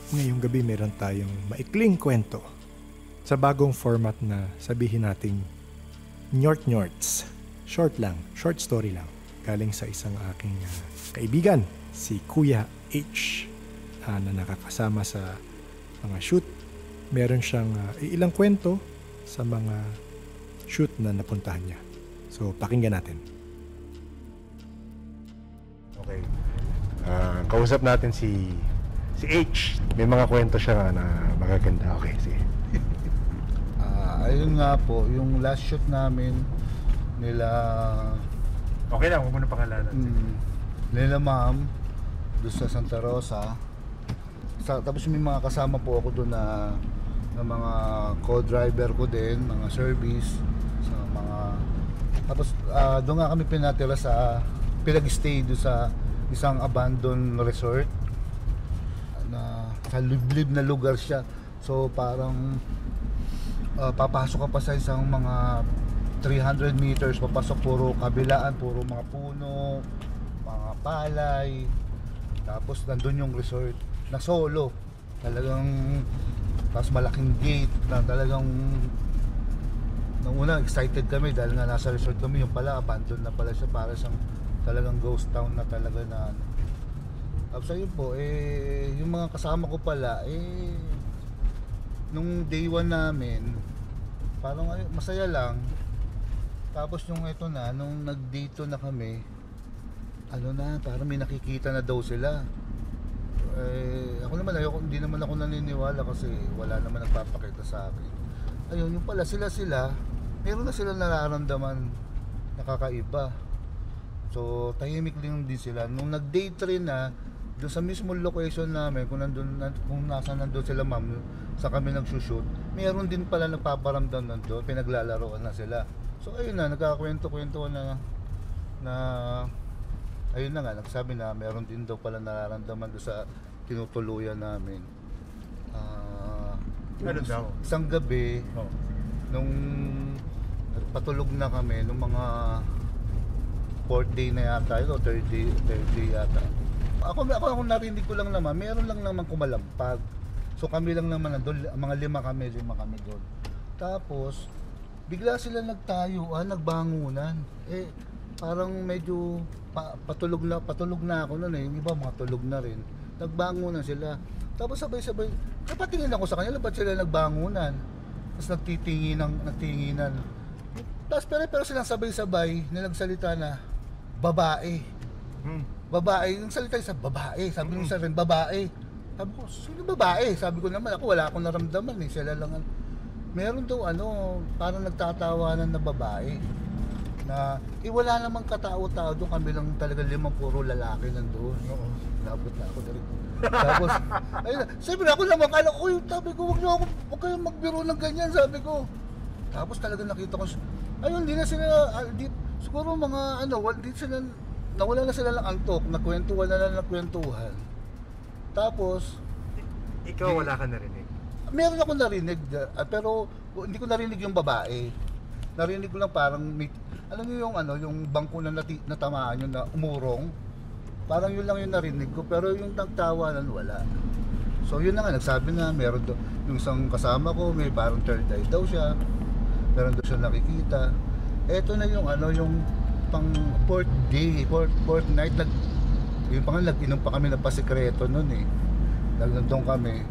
Ngayong gabi meron tayong maikling kwento sa bagong format na sabihin nating Njort-Njorts. Short lang, short story lang. Galing sa isang aking kaibigan, si Kuya H, na nakakasama sa mga shoot. Meron siyang ilang kwento sa mga shoot na napuntahan niya. So, pakinggan natin. Okay. Kausap natin si H. May mga kwento siya na magaganda. Okay, sige. Ayun nga po, yung last shoot namin nila... Okay lang, huwag mo na pangalanan. Nila ma'am, doon sa Santa Rosa. Tapos may mga kasama po ako doon na mga co-driver ko din, mga service, sa mga... Tapos doon nga kami pinatira sa... Pinag-stay doon sa isang abandoned resort. Sa liblib na lugar siya. So parang papasok ka pa sa isang mga 300 meters, papasok puro kabilaan, puro mga puno, mga palay. Tapos nandun yung resort na solo. Talagang tapos malaking gate na talagang nung una excited kami dahil nga nasa resort kami, yung pala abandoned na pala siya, para siyang talagang ghost town na talaga na ano. Tapos ayun po, yung mga kasama ko pala, nung day 1 namin, parang masaya lang. Tapos yung ito na, nung nag-day 2 na kami, ano na, parang may nakikita na daw sila. Ako naman, hindi naman ako naniniwala kasi wala naman nagpapakita sa akin. Ayun, yung pala sila, meron na sila nararamdaman nakakaiba. So, tahimik din sila. Nung nag-day 3 na, doon sa mismo location namin, kung nasa nandun sila ma'am, sa kami nagsushoot, meron din pala nagpaparamdam nandun, pinaglalaroan na sila. So ayun na, nagkakwento-kwento na ayun na nga, nagsabi na meron din daw pala nararamdaman doon sa tinutuluyan namin. Ano daw? Isang gabi, nung patulog na kami, nung mga 4th day na yata, o 3rd day yata. Ako narinig ko lang naman, meron lang naman kumalampag. So kami lang naman nandun, mga lima kami doon. Tapos bigla sila nagtayuan, nagbangunan. Parang medyo patulog na ako noon yung iba mga tulog na rin. Nagbangunan sila. Tapos sabay-sabay, napatingin ako sa kanila, ba't sila nagbangunan? Tapos nagtinginan. Tapos pero silang sabay-sabay na nagsalita na babae. Babae, yung salita sa babae. Sabi nung sa rin, babae. Sabi ko, sino babae? Sabi ko naman, ako wala akong naramdaman sila lang. Meron daw parang nagtatawanan na babae. Na, wala namang katao-tao doon, kami lang talaga 5 puro lalaki nandoon. Labot na ako dali. Tapos, ayun, sabi ako naman, kala ko, sabi ko, huwag kayong magbiro ng ganyan, sabi ko. Tapos talaga nakita ko, ayun, di na sila, siguro mga di sila, nawala na sila lang antok, nagkwentuhan. Tapos ikaw wala ka narinig? Meron ako narinig, pero hindi ko narinig yung babae. Narinig ko lang parang alam niyo yung bangko na natamaan yun na umurong. Parang yun lang yung narinig ko, pero yung nagtawanan wala. So yun na nga, nagsabi na meron daw yung isang kasama ko, may parang third eye daw siya. Meron daw siya nakikita. Eto na yung yung pang 4th day, 4th night, yung nag-inom pa kami na pasikreto nun nandun kami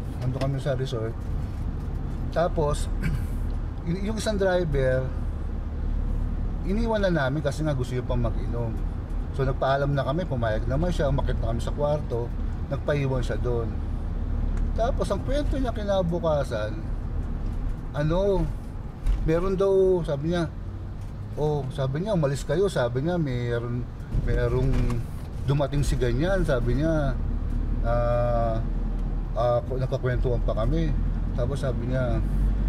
sa resort. Tapos yung isang driver iniwan na namin kasi nga gusto niya pang mag-inom. So nagpaalam na kami, pumayag naman siya, umakyat na kami sa kwarto, nagpaiwan siya doon. Tapos ang kwento niya kinabukasan, meron daw, sabi niya umalis kayo, sabi niya merong dumating si ganyan, sabi niya nakakwentuhan pa kami. Tapos sabi niya,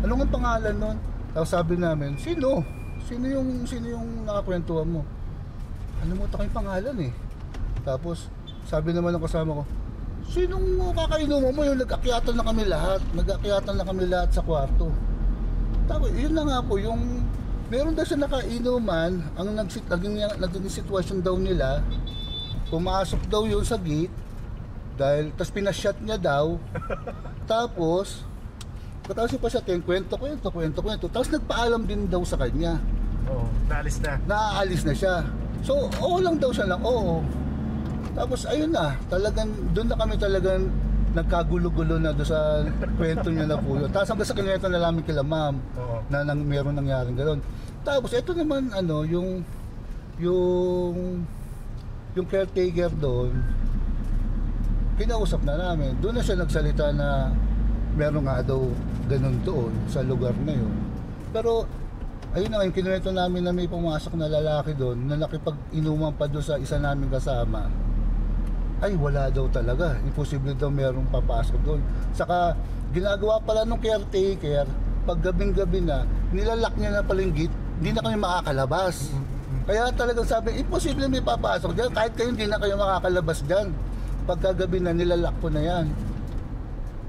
ano nga pangalan nun? Tapos sabi namin, sino yung nakakwentuhan mo? Ano mo yung pangalan Tapos sabi naman ng kasama ko, sinong kakainuman mo? Yung nag-akyatan na kami lahat sa kwarto. Tapos yun na nga po, yung meron daw siya nakainuman, ang naging sitwasyon daw nila, pumasok daw yun sa gate, Dahil, tapos pinashot niya daw. Tapos pa siya, kwento. Tapos nagpaalam din daw sa kanya. Oo, naalis na. Naaalis na siya. So, oo lang daw siya lang, oo. Tapos ayun na, talagang, doon na kami talagang nagkagulo-gulo na doon sa kwento niya na po yun. Tapos hanggang sa kinwento na namin kila ma'am, na meron nangyaring gano'n. Tapos ito naman, yung caretaker doon, kinausap na namin. Doon na siya nagsalita na meron nga daw ganun doon sa lugar na yun. Pero ayun na, yung kinuwento namin na may pumasok na lalaki doon na nakipag-inuman pa doon sa isa namin kasama. Ay wala daw talaga, imposible daw merong papasok doon. Saka ginagawa pala nung caretaker, pag gabing-gabi na, nilalak niya na pala yung gate, hindi na kami makakalabas. Kaya talagang sabi, imposible may papasok dyan, kahit kayo hindi na kayo makakalabas dyan. Pagkagabi na, nilalak po na yan.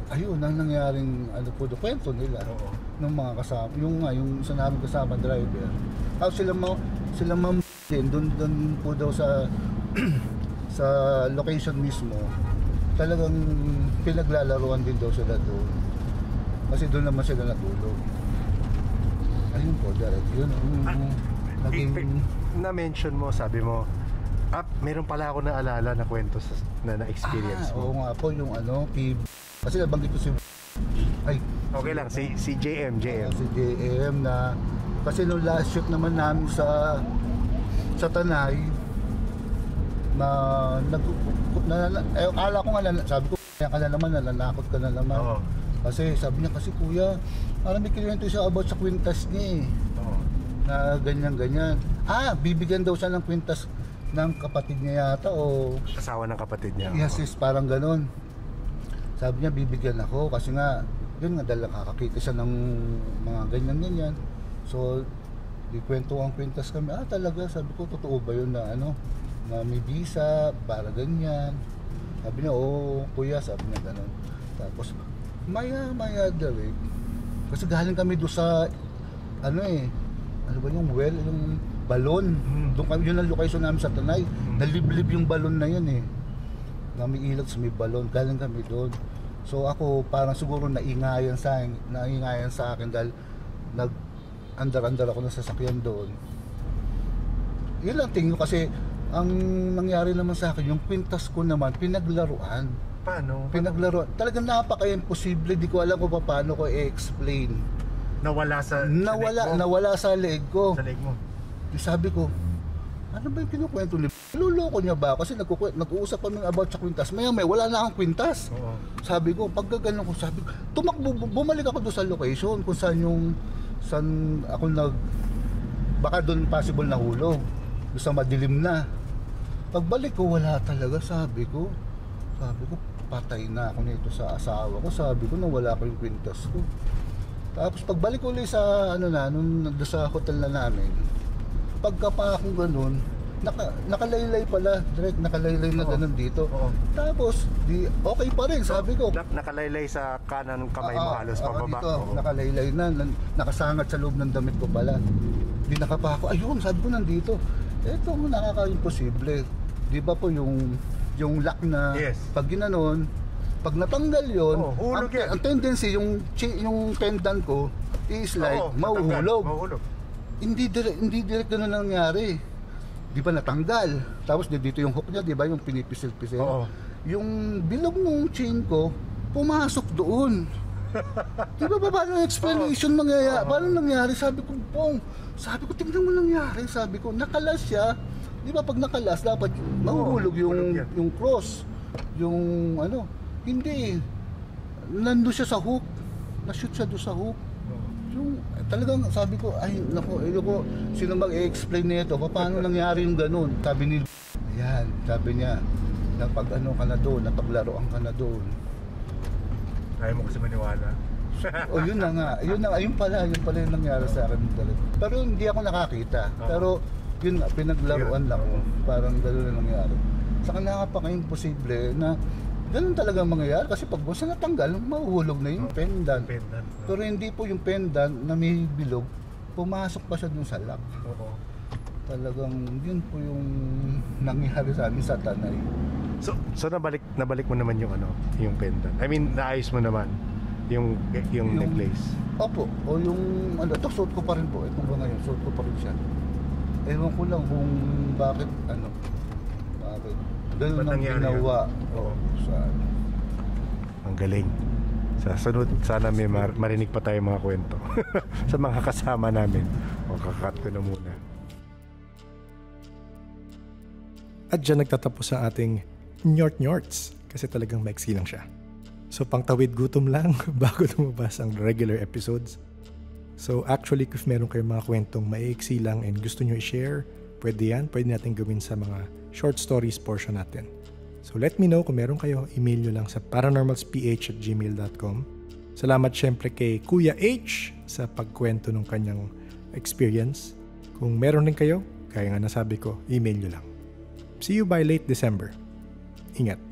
Ayun ang nangyaring kwento nila ng mga kasama, yung isa namin kasama driver. Sila ma'am din doon po daw sa sa location mismo. Talagang pinaglalaruan din daw sila doon. Kasi doon naman sila natulog. Ayun po, direct. Yun naging na-mention mo, sabi mo, meron pala ako naalala na kwento na na-experience mo. Oo nga po, yung kasi nabanggit ko si okay lang, si JM. Si JM na, kasi nung last shoot naman namin sa Tanay, akala ko nga, sabi ko, kaya ka na naman, nananakot ka na naman. Kasi sabi niya, kasi kuya, parang may kinuwento siya about sa kwintas niya na ganyan. Bibigyan daw siya ng kwintas ng kapatid niya yata o asawa ng kapatid niya. Yes, parang ganon. Sabi niya bibigyan ako kasi nga yun nga dahil nakakakita siya ng mga ganyan. So di kwentuhan kwintas kami. Talaga, sabi ko, totoo ba yun na na may visa para ganyan? Sabi niya, kuya, sabi niya ganon. Tapos maya direct, kasi galing kami doon sa yung balon. Doon kami, yun ang location namin sa Tanay. Naliblib yung balon na yun na may ilag sa may balon. Galing kami doon. So ako parang siguro naingayan sa akin dahil nag-andar-andar ako ng sasakyan doon. Yun lang tingin ko, kasi ang nangyari naman sa akin, yung kwintas ko naman pinaglaruan. Paano? Pinaglaruan. Talagang napaka-imposible, di ko alam kung paano ko i-explain. Nawala sa leeg ko. Sa leeg mo. Sabi ko, ano ba yung kinukwento ni luloko niya ba? Kasi nag-uusap kami about sa kwintas. May wala na akong kwintas. Sabi ko, pag gano'n ko, tumakbo, bumalik ako doon sa location kung saan ako baka doon possible na hulog. Doon sa madilim na. Pagbalik ko, wala talaga. Sabi ko, patay na ako nito sa asawa ko. Sabi ko, nawala ko yung kwintas ko. Tapos pagbalik ko ulit sa nung sa hotel na namin, pagka pa akong ganun, nakalaylay pala, direct nakalaylay na ganun dito. Tapos okay pa rin, sabi ko. Nakalaylay sa kanan kamay mo halos pababa. Dito, nakalaylay na, nakasangat sa loob ng damit ko pala. Di nakapa ako, ayun, sabi ko nandito. Ito mo nakaka-imposible. Di ba po yung lock na pag ginanon, pag natanggal yun, ang tendency, yung pendant ko, i-slide, mahuhulog. Hindi direct na nangyari. Di ba natanggal? Tapos dito yung hook niya, di ba, yung pinipisil-pisil. Yung bilog ng chain ko, pumasok doon. Di ba paano explanation mangyayari? Paano nangyari? Sabi ko, tingnan mo nangyari. Sabi ko, nakalas siya. Di ba pag nakalas, dapat mahuhulog yung cross. Yung hindi. Nandun siya sa hook. Na-shoot siya doon sa hook. Yung talagang sabi ko, ay naku, sino mag-explain nito? Paano nangyari yung ganun? Sabi ni ayan, sabi niya, napag ka na doon, napaglaruan ka na doon. Ayaw mo kasi maniwala. Yun na nga, yun pala yung nangyari sa akin talaga. Pero hindi ako nakakita. Pero yun nga, pinaglaruan lang ko. Parang gano'n na nangyari. Saka nakapaka-imposible na ganun talaga mangyayari kasi pag busa natanggal, mahuhulog na yung pendant. Pero hindi po yung pendant na may bilog, pumasok pa siya dun sa lock. Talagang yun po yung nangyari sa amin sa Tanay. So nabalik mo naman yung yung pendant. I mean, naayos mo naman yung necklace. Opo, o yung ito suot ko pa rin po. Ito ba ngayon, suot ko pa rin siya. Ewan ko lang kung bakit ganun ang ginawa. Oo, ang galing. Sa sunod, sana may marinig pa tayo mga kwento sa mga kasama namin. O kakat ko na muna. At dyan nagtatapos ang ating Njort-Njorts kasi talagang maiksi lang siya. So pangtawid gutom lang bago lumabas ang regular episodes. So actually, if meron kayong mga kwentong maiksi lang and gusto nyo i-share, pwede yan. Pwede natin gawin sa mga short stories portion natin. So let me know kung meron kayo. Email nyo lang sa paranormalsph@gmail.com. Salamat syempre kay Kuya H sa pagkwento ng kanyang experience. Kung meron din kayo, kaya nga nasabi ko, email nyo lang. See you by late December. Ingat.